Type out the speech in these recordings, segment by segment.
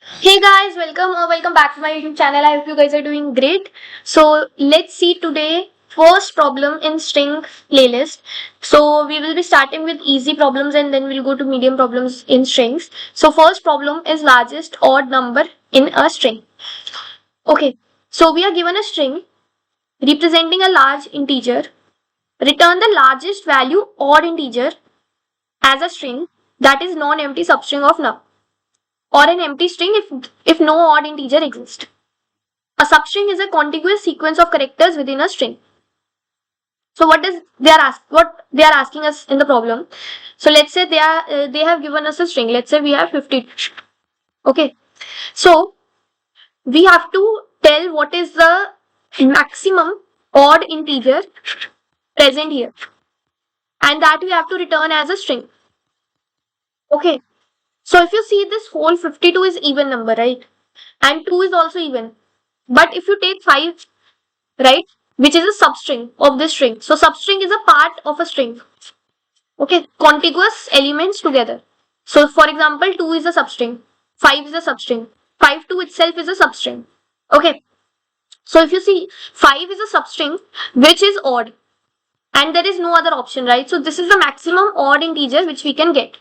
Hey guys, welcome back to my YouTube channel. I hope you guys are doing great. So let's see today first problem in string playlist. So we will be starting with easy problems and then we'll go to medium problems in strings. So first problem is largest odd number in a string. Okay, so we are given a string representing a large integer. Return the largest value odd integer as a string that is non-empty substring of num, or an empty string if no odd integer exists. A substring is a contiguous sequence of characters within a string. So what they are asking us in the problem? So let's say they have given us a string. Let's say we have 50. Okay. So we have to tell what is the maximum odd integer present here, and that we have to return as a string. Okay. So if you see, this whole 52 is even number, right? And 2 is also even. But if you take 5, right, which is a substring of this string. So substring is a part of a string. Okay, contiguous elements together. So for example, 2 is a substring, 5 is a substring, 5 2 itself is a substring. Okay, so if you see, 5 is a substring which is odd and there is no other option, right? So this is the maximum odd integer which we can get.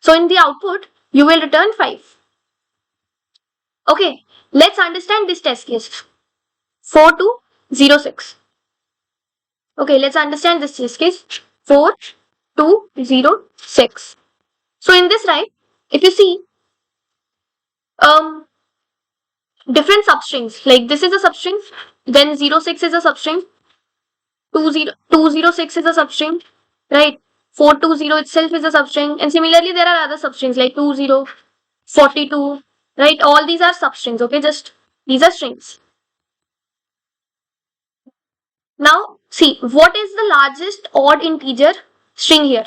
So in the output, you will return 5. Okay, let's understand this test case. 4206. Okay, let's understand this test case. 4206. So in this, right, if you see, different substrings, like this is a substring, then 06 is a substring, 206 is a substring, right? 420 itself is a substring, and similarly there are other substrings like 20, 42, right? All these are substrings, okay? Just these are strings. Now, see, what is the largest odd integer string here?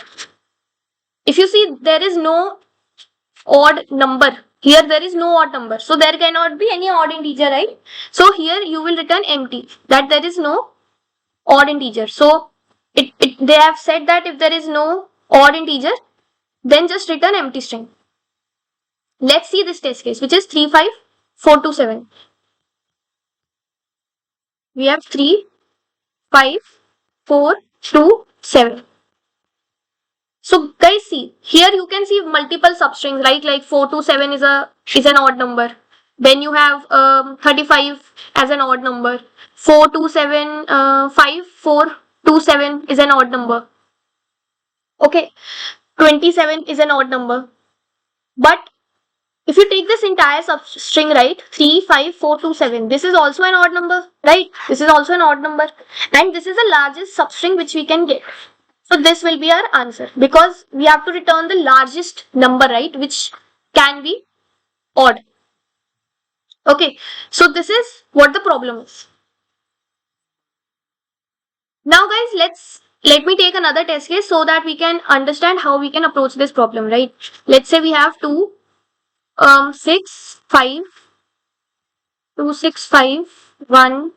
If you see, there is no odd number. Here there is no odd number. So there cannot be any odd integer, right? So here you will return empty, that there is no odd integer. So they have said that if there is no odd integer, then just return empty string. Let's see this test case, which is 35427. We have 35427. So guys, see, here you can see multiple substrings, right? Like 427 is an odd number. Then you have 35 as an odd number. 427 5427 is an odd number. Okay, 27 is an odd number. But if you take this entire substring, right, 35427, this is also an odd number, right? This is also an odd number, and this is the largest substring which we can get. So this will be our answer, because we have to return the largest number, right, which can be odd. Okay, so this is what the problem is. Now guys, let me take another test case so that we can understand how we can approach this problem, right? Let's say we have 6 5 2 6 5 1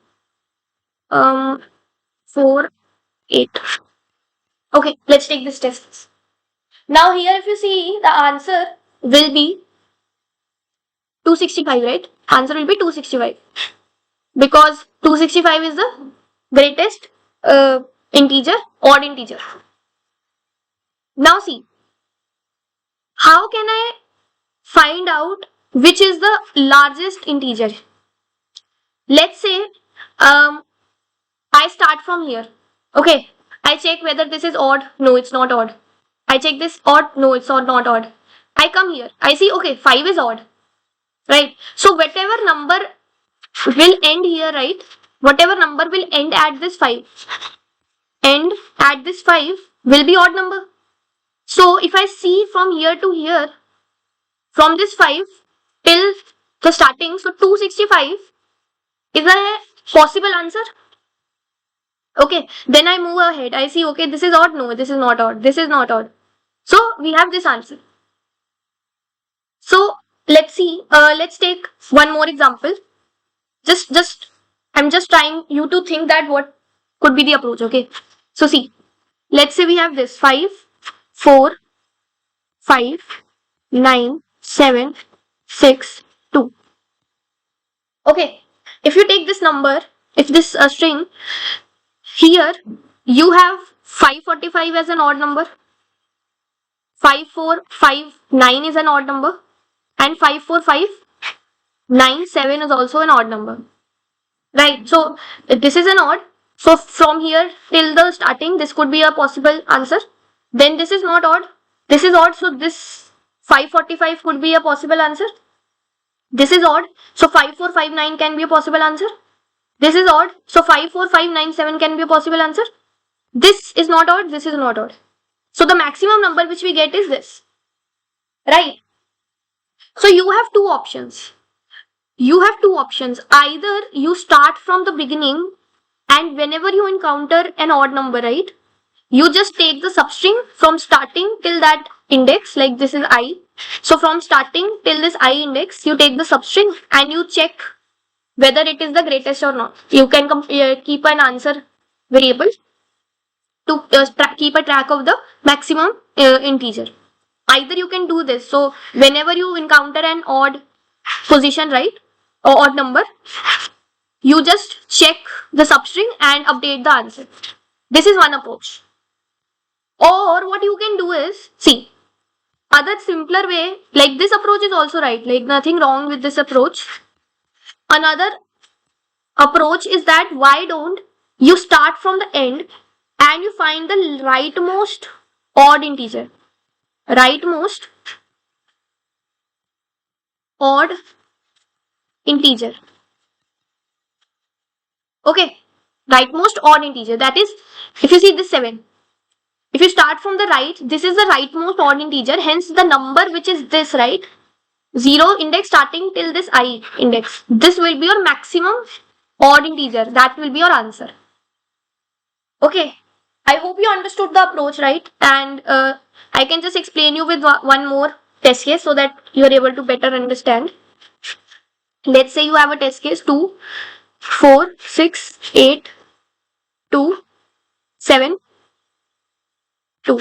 4 8. Okay, let's take this test. Now here if you see, the answer will be 265, right? Answer will be 265, because 265 is the greatest integer, odd integer. Now see, how can I find out which is the largest integer? Let's say I start from here. Okay, I check whether this is odd. No, it's not odd. I check this odd. No, it's not odd. I come here. I see, okay, 5 is odd. Right? So whatever number will end here, right? Whatever number will end at this 5, end at this 5 will be odd number. So if I see from here to here, from this 5 till the starting, so 265 is a possible answer. Okay, then I move ahead. I see, okay, this is odd. No, this is not odd. This is not odd. So we have this answer. So let's see. Let's take one more example. I'm just trying you to think that what could be the approach. Okay. So see, let's say we have this 5 4 5 9 7 6, 2. Okay, if you take this number, if this string, here you have 545 as an odd number, 5459 is an odd number, and 54597 is also an odd number. Right, so this is an odd. So from here till the starting, this could be a possible answer. Then this is not odd. This is odd, so this 545 could be a possible answer. This is odd, so 5459 can be a possible answer. This is odd, so 54597 can be a possible answer. This is not odd, this is not odd. So the maximum number which we get is this. Right? So you have two options. Either you start from the beginning, and whenever you encounter an odd number, right, you just take the substring from starting till that index, like this is I. So from starting till this I index, you take the substring and you check whether it is the greatest or not. You can keep an answer variable to keep a track of the maximum integer. Either you can do this. So whenever you encounter an odd position, right, or odd number, you just check the substring and update the answer. This is one approach. Or what you can do is, see, other simpler way, like this approach is also right, like nothing wrong with this approach. Another approach is that why don't you start from the end and you find the rightmost odd integer. Rightmost odd integer. Okay, rightmost odd integer, that is, if you see this 7, if you start from the right, this is the rightmost odd integer, hence the number which is this, right, 0 index starting till this I index, this will be your maximum odd integer, that will be your answer. Okay, I hope you understood the approach, right, and I can just explain you with one more test case so that you are able to better understand. Let's say you have a test case 2, 4, 6, 8, 2, 7, 2.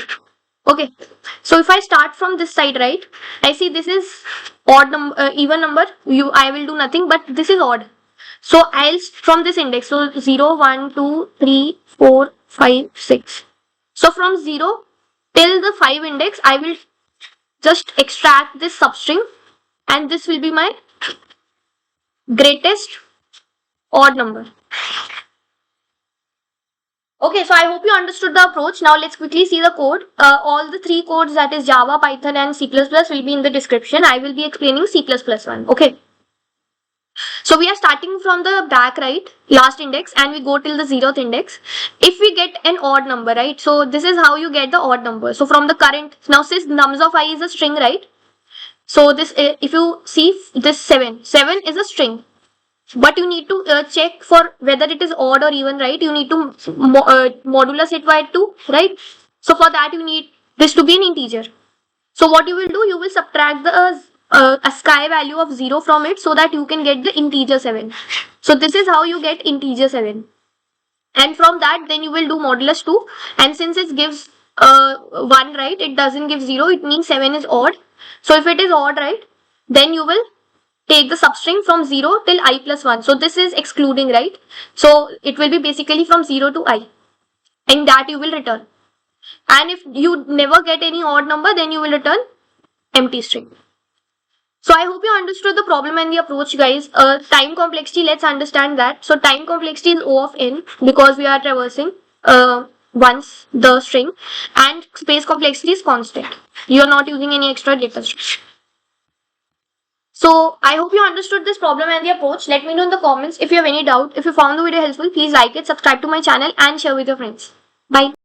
Okay, so if I start from this side, right, I see this is odd number, even number, I will do nothing, but this is odd. So I'll from this index, so 0, 1, 2, 3, 4, 5, 6. So from 0 till the 5 index, I will just extract this substring and this will be my greatest odd number. Okay, so I hope you understood the approach. Now let's quickly see the code. All the 3 codes, that is Java, Python and C++, will be in the description. I will be explaining C++ one. Okay. So we are starting from the back, right, last index, and we go till the 0th index. If we get an odd number, right, so this is how you get the odd number. So from the current, now since nums of I is a string, right, so this, if you see this 7 is a string, but you need to check for whether it is odd or even, right, you need to modulus it by 2, right, so for that you need this to be an integer. So what you will do, you will subtract the ASCII value of 0 from it so that you can get the integer 7. So this is how you get integer 7. And from that, then you will do modulus 2. And since it gives 1, right, it doesn't give 0, it means 7 is odd. So if it is odd, right, then you will take the substring from 0 till I plus 1. So this is excluding, right? So it will be basically from 0 to I. And that you will return. And if you never get any odd number, then you will return empty string. So I hope you understood the problem and the approach, guys. Time complexity, let's understand that. So time complexity is O of n because we are traversing once the string, and space complexity is constant. You are not using any extra data structure. So I hope you understood this problem and the approach. Let me know in the comments if you have any doubt. If you found the video helpful, please like it, subscribe to my channel and share with your friends. Bye.